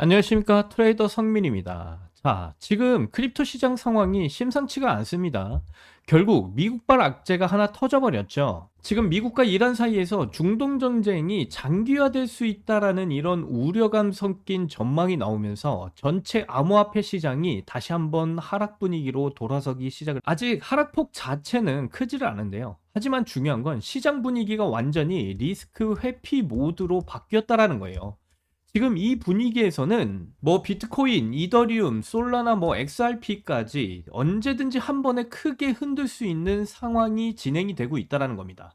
안녕하십니까, 트레이더 성민입니다. 자, 지금 크립토 시장 상황이 심상치가 않습니다. 결국 미국발 악재가 하나 터져버렸죠. 지금 미국과 이란 사이에서 중동 전쟁이 장기화될 수 있다라는 이런 우려감 섞인 전망이 나오면서 전체 암호화폐 시장이 다시 한번 하락 분위기로 돌아서기 시작을. 아직 하락폭 자체는 크지를 않은데요. 하지만 중요한 건 시장 분위기가 완전히 리스크 회피 모드로 바뀌었다라는 거예요. 지금 이 분위기에서는 뭐 비트코인, 이더리움, 솔라나 뭐 XRP까지 언제든지 한 번에 크게 흔들 수 있는 상황이 진행이 되고 있다라는 겁니다.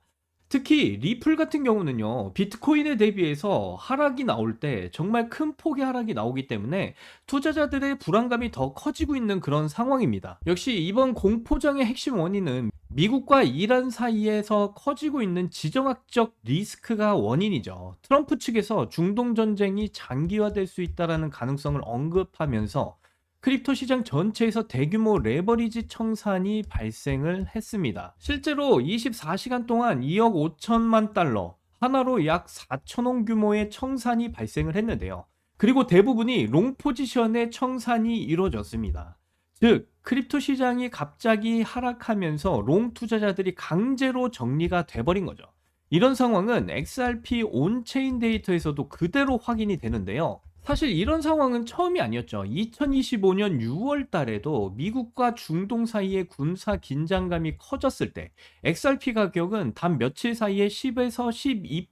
특히 리플 같은 경우는요, 비트코인에 대비해서 하락이 나올 때 정말 큰 폭의 하락이 나오기 때문에 투자자들의 불안감이 더 커지고 있는 그런 상황입니다. 역시 이번 공포장의 핵심 원인은 미국과 이란 사이에서 커지고 있는 지정학적 리스크가 원인이죠. 트럼프 측에서 중동 전쟁이 장기화될 수 있다는 가능성을 언급하면서 크립토 시장 전체에서 대규모 레버리지 청산이 발생을 했습니다. 실제로 24시간 동안 2억 5천만 달러, 하나로 약 4천억 규모의 청산이 발생을 했는데요. 그리고 대부분이 롱 포지션의 청산이 이루어졌습니다. 즉, 크립토 시장이 갑자기 하락하면서 롱 투자자들이 강제로 정리가 돼버린 거죠. 이런 상황은 XRP 온체인 데이터에서도 그대로 확인이 되는데요. 사실 이런 상황은 처음이 아니었죠. 2025년 6월 달에도 미국과 중동 사이의 군사 긴장감이 커졌을 때 XRP 가격은 단 며칠 사이에 10에서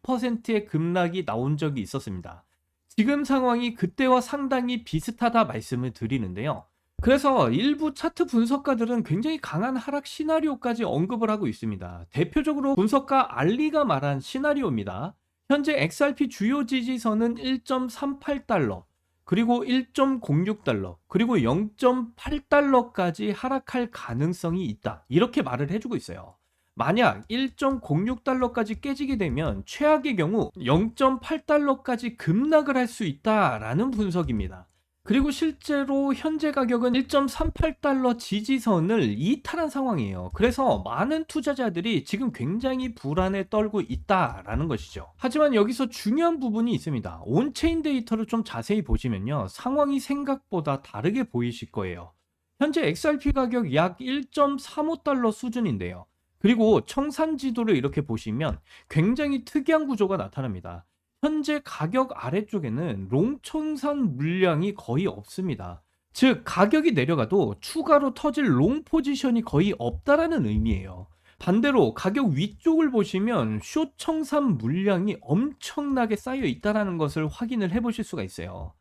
12%의 급락이 나온 적이 있었습니다. 지금 상황이 그때와 상당히 비슷하다 말씀을 드리는데요. 그래서 일부 차트 분석가들은 굉장히 강한 하락 시나리오까지 언급을 하고 있습니다. 대표적으로 분석가 알리가 말한 시나리오입니다. 현재 XRP 주요 지지선은 1.38달러, 그리고 1.06달러, 그리고 0.8달러까지 하락할 가능성이 있다. 이렇게 말을 해주고 있어요. 만약 1.06달러까지 깨지게 되면 최악의 경우 0.8달러까지 급락을 할 수 있다라는 분석입니다. 그리고 실제로 현재 가격은 1.38달러 지지선을 이탈한 상황이에요. 그래서 많은 투자자들이 지금 굉장히 불안에 떨고 있다라는 것이죠. 하지만 여기서 중요한 부분이 있습니다. 온체인 데이터를 좀 자세히 보시면요, 상황이 생각보다 다르게 보이실 거예요. 현재 XRP 가격 약 1.35달러 수준인데요. 그리고 청산 지도를 이렇게 보시면 굉장히 특이한 구조가 나타납니다. 현재 가격 아래쪽에는 롱청산 물량이 거의 없습니다. 즉 가격이 내려가도 추가로 터질 롱 포지션이 거의 없다라는 의미예요. 반대로 가격 위쪽을 보시면 숏 청산 물량이 엄청나게 쌓여 있다라는 것을 확인을 해보실 수가 있어요.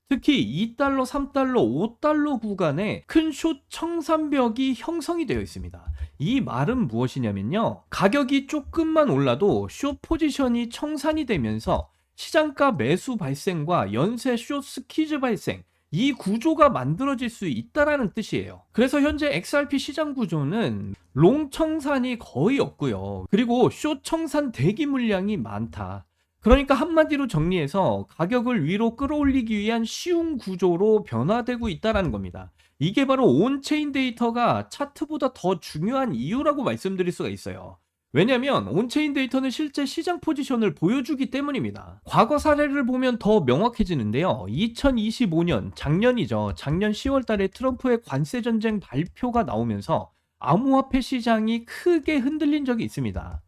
특히 2달러, 3달러, 5달러 구간에 큰 숏 청산벽이 형성이 되어 있습니다. 이 말은 무엇이냐면요, 가격이 조금만 올라도 숏 포지션이 청산이 되면서 시장가 매수 발생과 연쇄 숏 스퀴즈 발생, 이 구조가 만들어질 수 있다라는 뜻이에요. 그래서 현재 XRP 시장 구조는 롱 청산이 거의 없고요. 그리고 숏 청산 대기 물량이 많다. 그러니까 한마디로 정리해서 가격을 위로 끌어올리기 위한 쉬운 구조로 변화되고 있다라는 겁니다. 이게 바로 온체인 데이터가 차트보다 더 중요한 이유라고 말씀드릴 수가 있어요. 왜냐면 온체인 데이터는 실제 시장 포지션을 보여주기 때문입니다. 과거 사례를 보면 더 명확해지는데요. 2025년 작년이죠. 작년 10월 달에 트럼프의 관세 전쟁 발표가 나오면서 암호화폐 시장이 크게 흔들린 적이 있습니다.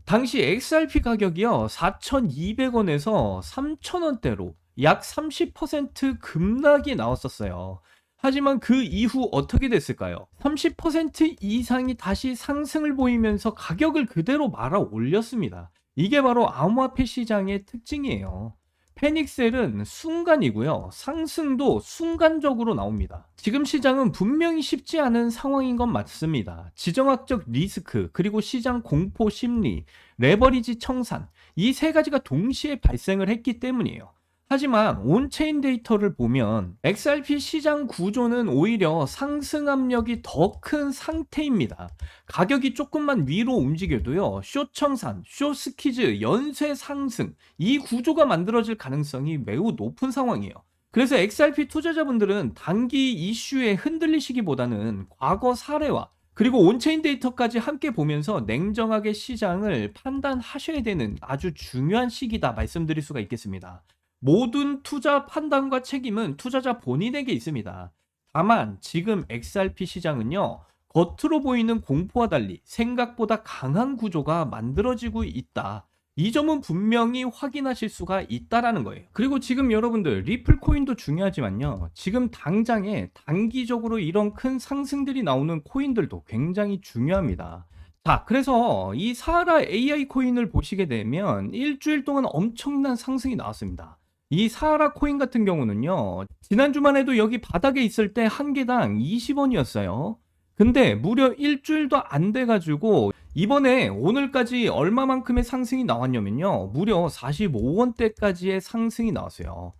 당시 XRP 가격이요, 4,200원에서 3,000원대로 약 30% 급락이 나왔었어요. 하지만 그 이후 어떻게 됐을까요? 30% 이상이 다시 상승을 보이면서 가격을 그대로 말아 올렸습니다. 이게 바로 암호화폐 시장의 특징이에요. 패닉셀은 순간이고요. 상승도 순간적으로 나옵니다. 지금 시장은 분명히 쉽지 않은 상황인 건 맞습니다. 지정학적 리스크, 그리고 시장 공포 심리, 레버리지 청산, 이 세 가지가 동시에 발생을 했기 때문이에요. 하지만 온체인 데이터를 보면 XRP 시장 구조는 오히려 상승 압력이 더 큰 상태입니다. 가격이 조금만 위로 움직여도요, 숏 청산, 숏 스퀴즈, 연쇄 상승, 이 구조가 만들어질 가능성이 매우 높은 상황이에요. 그래서 XRP 투자자분들은 단기 이슈에 흔들리시기보다는 과거 사례와 그리고 온체인 데이터까지 함께 보면서 냉정하게 시장을 판단하셔야 되는 아주 중요한 시기다 말씀드릴 수가 있겠습니다. 모든 투자 판단과 책임은 투자자 본인에게 있습니다. 다만 지금 XRP 시장은요, 겉으로 보이는 공포와 달리 생각보다 강한 구조가 만들어지고 있다. 이 점은 분명히 확인하실 수가 있다라는 거예요. 그리고 지금 여러분들 리플 코인도 중요하지만요, 지금 당장에 단기적으로 이런 큰 상승들이 나오는 코인들도 굉장히 중요합니다. 자, 그래서 이 사하라 AI 코인을 보시게 되면 일주일 동안 엄청난 상승이 나왔습니다. 이 사하라 코인 같은 경우는요, 지난주만 해도 여기 바닥에 있을 때 한 개당 20원이었어요. 근데 무려 일주일도 안 돼가지고 이번에 오늘까지 얼마만큼의 상승이 나왔냐면요, 무려 45원대까지의 상승이 나왔어요.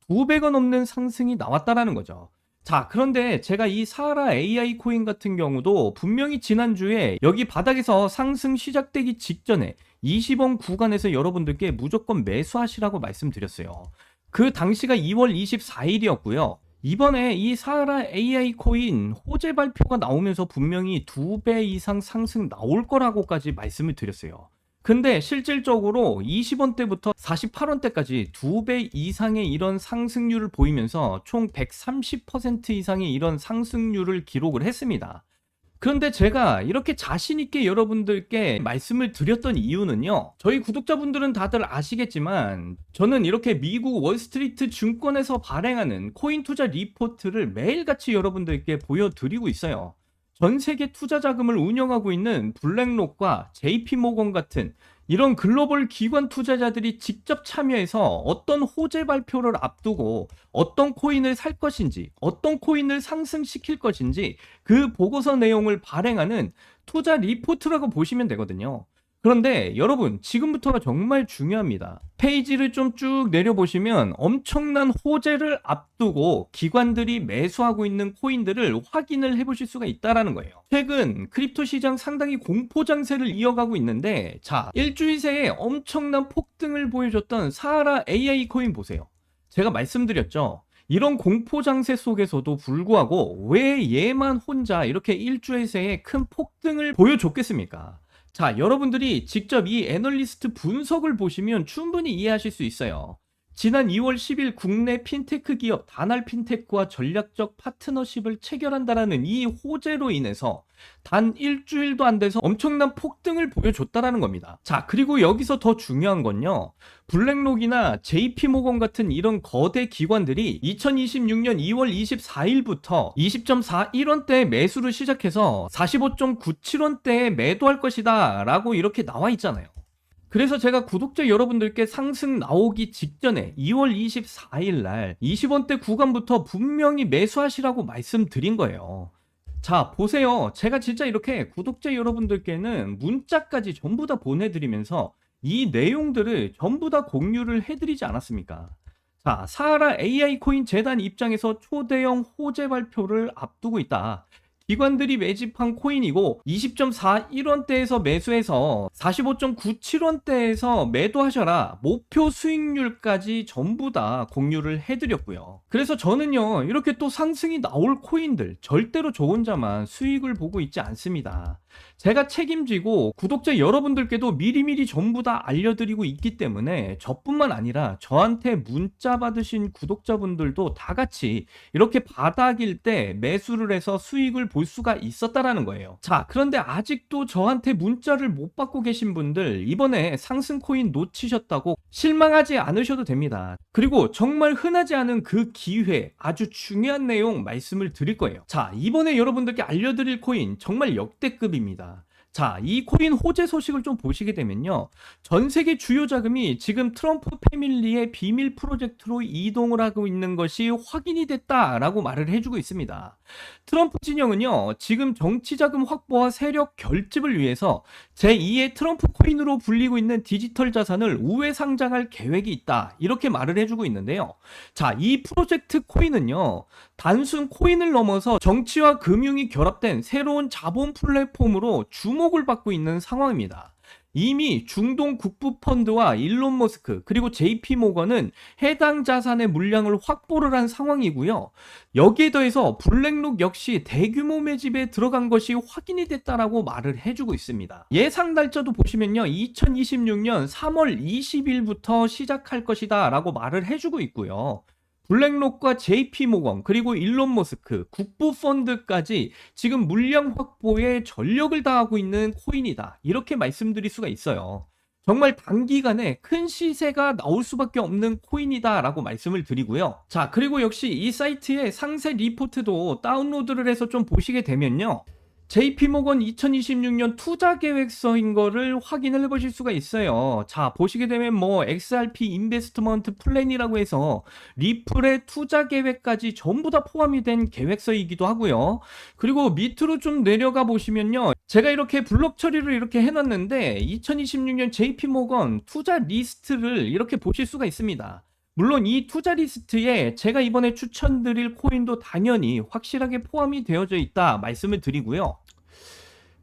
2배가 넘는 상승이 나왔다라는 거죠. 자, 그런데 제가 이 사하라 AI 코인 같은 경우도 분명히 지난주에 여기 바닥에서 상승 시작되기 직전에 20원 구간에서 여러분들께 무조건 매수하시라고 말씀드렸어요. 그 당시가 2월 24일이었고요. 이번에 이 사하라 AI 코인 호재 발표가 나오면서 분명히 2배 이상 상승 나올 거라고까지 말씀을 드렸어요. 근데 실질적으로 20원대부터 48원대까지 2배 이상의 이런 상승률을 보이면서 총 130% 이상의 이런 상승률을 기록을 했습니다. 그런데 제가 이렇게 자신있게 여러분들께 말씀을 드렸던 이유는요, 저희 구독자분들은 다들 아시겠지만 저는 이렇게 미국 월스트리트 증권에서 발행하는 코인 투자 리포트를 매일같이 여러분들께 보여드리고 있어요. 전 세계 투자 자금을 운영하고 있는 블랙록과 JP모건 같은 이런 글로벌 기관 투자자들이 직접 참여해서 어떤 호재 발표를 앞두고 어떤 코인을 살 것인지, 어떤 코인을 상승시킬 것인지 그 보고서 내용을 발행하는 투자 리포트라고 보시면 되거든요. 그런데 여러분, 지금부터가 정말 중요합니다. 페이지를 좀 쭉 내려보시면 엄청난 호재를 앞두고 기관들이 매수하고 있는 코인들을 확인을 해보실 수가 있다는 거예요. 최근 크립토 시장 상당히 공포 장세를 이어가고 있는데, 자, 일주일 새에 엄청난 폭등을 보여줬던 사하라 AI 코인 보세요. 제가 말씀드렸죠. 이런 공포 장세 속에서도 불구하고 왜 얘만 혼자 이렇게 일주일 새에 큰 폭등을 보여줬겠습니까? 자, 여러분들이 직접 이 애널리스트 분석을 보시면 충분히 이해하실 수 있어요. 지난 2월 10일 국내 핀테크 기업 다날 핀테크와 전략적 파트너십을 체결한다라는 이 호재로 인해서 단 일주일도 안 돼서 엄청난 폭등을 보여줬다라는 겁니다. 자, 그리고 여기서 더 중요한 건요, 블랙록이나 JP모건 같은 이런 거대 기관들이 2026년 2월 24일부터 20.41원대에 매수를 시작해서 45.97원대에 매도할 것이다 라고 이렇게 나와 있잖아요. 그래서 제가 구독자 여러분들께 상승 나오기 직전에 2월 24일 날 20원대 구간부터 분명히 매수하시라고 말씀드린 거예요. 자, 보세요. 제가 진짜 이렇게 구독자 여러분들께는 문자까지 전부 다 보내드리면서 이 내용들을 전부 다 공유를 해드리지 않았습니까? 자, 사하라 AI 코인 재단 입장에서 초대형 호재 발표를 앞두고 있다. 기관들이 매집한 코인이고 20.41원대에서 매수해서 45.97원대에서 매도하셔라. 목표 수익률까지 전부 다 공유를 해드렸고요. 그래서 저는요, 이렇게 또 상승이 나올 코인들 절대로 저 혼자만 수익을 보고 있지 않습니다. 제가 책임지고 구독자 여러분들께도 미리미리 전부 다 알려드리고 있기 때문에 저뿐만 아니라 저한테 문자 받으신 구독자분들도 다 같이 이렇게 바닥일 때 매수를 해서 수익을 볼 수가 있었다라는 거예요. 자, 그런데 아직도 저한테 문자를 못 받고 계신 분들, 이번에 상승 코인 놓치셨다고 실망하지 않으셔도 됩니다. 그리고 정말 흔하지 않은 그 기회, 아주 중요한 내용 말씀을 드릴 거예요. 자, 이번에 여러분들께 알려드릴 코인 정말 역대급입니다. 자, 이 코인 호재 소식을 좀 보시게 되면요, 전 세계 주요 자금이 지금 트럼프 패밀리의 비밀 프로젝트로 이동을 하고 있는 것이 확인이 됐다라고 말을 해주고 있습니다. 트럼프 진영은요, 지금 정치 자금 확보와 세력 결집을 위해서 제2의 트럼프 코인으로 불리고 있는 디지털 자산을 우회 상장할 계획이 있다, 이렇게 말을 해주고 있는데요. 자, 이 프로젝트 코인은요, 단순 코인을 넘어서 정치와 금융이 결합된 새로운 자본 플랫폼으로 주목을 받고 있는 상황입니다. 이미 중동 국부펀드와 일론 머스크 그리고 JP 모건은 해당 자산의 물량을 확보를 한 상황이고요. 여기에 더해서 블랙록 역시 대규모 매집에 들어간 것이 확인이 됐다라고 말을 해주고 있습니다. 예상 날짜도 보시면요. 2026년 3월 20일부터 시작할 것이다 라고 말을 해주고 있고요. 블랙록과 JP 모건 그리고 일론 머스크 국부펀드까지 지금 물량 확보에 전력을 다하고 있는 코인이다. 이렇게 말씀드릴 수가 있어요. 정말 단기간에 큰 시세가 나올 수밖에 없는 코인이다 라고 말씀을 드리고요. 자, 그리고 역시 이 사이트의 상세 리포트도 다운로드를 해서 좀 보시게 되면요. JP모건 2026년 투자 계획서인 거를 확인을 해보실 수가 있어요. 자, 보시게 되면 뭐 XRP 인베스트먼트 플랜이라고 해서 리플의 투자 계획까지 전부 다 포함이 된 계획서이기도 하고요. 그리고 밑으로 좀 내려가 보시면요. 제가 이렇게 블록 처리를 이렇게 해놨는데 2026년 JP모건 투자 리스트를 이렇게 보실 수가 있습니다. 물론 이 투자 리스트에 제가 이번에 추천드릴 코인도 당연히 확실하게 포함이 되어져 있다 말씀을 드리고요.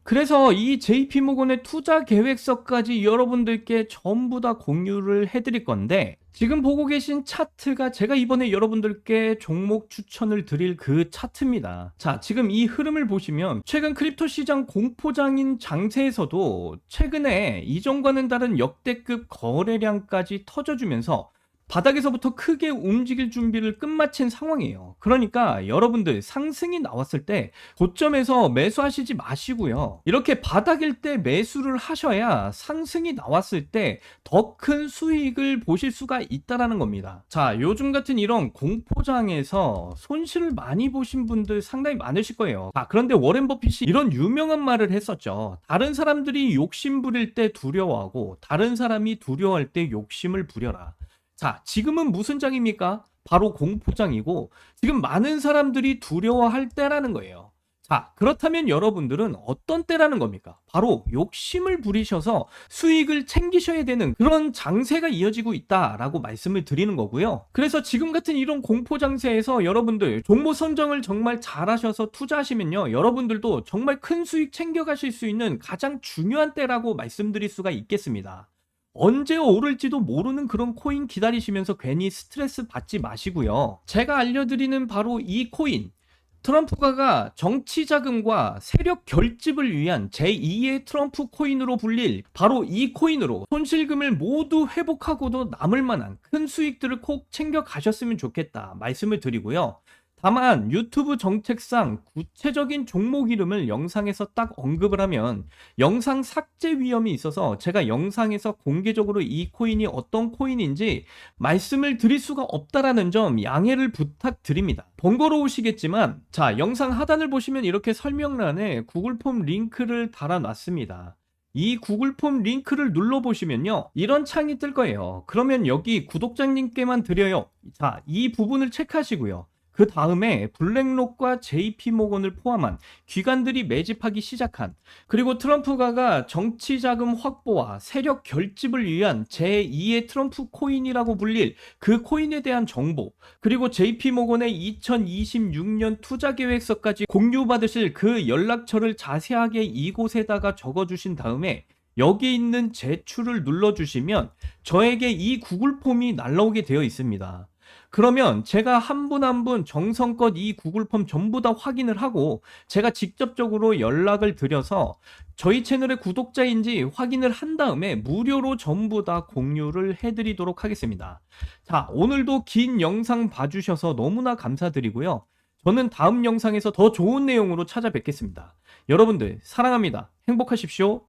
그래서 이 JP모건의 투자 계획서까지 여러분들께 전부 다 공유를 해드릴 건데 지금 보고 계신 차트가 제가 이번에 여러분들께 종목 추천을 드릴 그 차트입니다. 자, 지금 이 흐름을 보시면 최근 크립토 시장 공포장인 장세에서도 최근에 이전과는 다른 역대급 거래량까지 터져주면서 바닥에서부터 크게 움직일 준비를 끝마친 상황이에요. 그러니까 여러분들 상승이 나왔을 때 고점에서 매수하시지 마시고요. 이렇게 바닥일 때 매수를 하셔야 상승이 나왔을 때 더 큰 수익을 보실 수가 있다라는 겁니다. 자, 요즘 같은 이런 공포장에서 손실을 많이 보신 분들 상당히 많으실 거예요. 자, 그런데 워렌 버핏이 이런 유명한 말을 했었죠. 다른 사람들이 욕심 부릴 때 두려워하고 다른 사람이 두려워할 때 욕심을 부려라. 자, 지금은 무슨 장입니까? 바로 공포장이고 지금 많은 사람들이 두려워할 때라는 거예요. 자, 그렇다면 여러분들은 어떤 때라는 겁니까? 바로 욕심을 부리셔서 수익을 챙기셔야 되는 그런 장세가 이어지고 있다라고 말씀을 드리는 거고요. 그래서 지금 같은 이런 공포 장세에서 여러분들 종목 선정을 정말 잘하셔서 투자하시면요. 여러분들도 정말 큰 수익 챙겨가실 수 있는 가장 중요한 때라고 말씀드릴 수가 있겠습니다. 언제 오를지도 모르는 그런 코인 기다리시면서 괜히 스트레스 받지 마시고요. 제가 알려드리는 바로 이 코인, 트럼프가 정치 자금과 세력 결집을 위한 제2의 트럼프 코인으로 불릴 바로 이 코인으로 손실금을 모두 회복하고도 남을 만한 큰 수익들을 꼭 챙겨 가셨으면 좋겠다 말씀을 드리고요. 다만 유튜브 정책상 구체적인 종목 이름을 영상에서 딱 언급을 하면 영상 삭제 위험이 있어서 제가 영상에서 공개적으로 이 코인이 어떤 코인인지 말씀을 드릴 수가 없다라는 점 양해를 부탁드립니다. 번거로우시겠지만 자, 영상 하단을 보시면 이렇게 설명란에 구글 폼 링크를 달아놨습니다. 이 구글 폼 링크를 눌러보시면요. 이런 창이 뜰 거예요. 그러면 여기 구독자님께만 드려요. 자, 이 부분을 체크하시고요. 그 다음에 블랙록과 JP모건을 포함한 기관들이 매집하기 시작한 그리고 트럼프가 정치 자금 확보와 세력 결집을 위한 제2의 트럼프 코인이라고 불릴 그 코인에 대한 정보 그리고 JP모건의 2026년 투자 계획서까지 공유받으실 그 연락처를 자세하게 이곳에다가 적어주신 다음에 여기 있는 제출을 눌러주시면 저에게 이 구글 폼이 날라오게 되어 있습니다. 그러면 제가 한 분 한 분 정성껏 이 구글 폼 전부 다 확인을 하고 제가 직접적으로 연락을 드려서 저희 채널의 구독자인지 확인을 한 다음에 무료로 전부 다 공유를 해드리도록 하겠습니다. 자, 오늘도 긴 영상 봐주셔서 너무나 감사드리고요. 저는 다음 영상에서 더 좋은 내용으로 찾아뵙겠습니다. 여러분들 사랑합니다. 행복하십시오.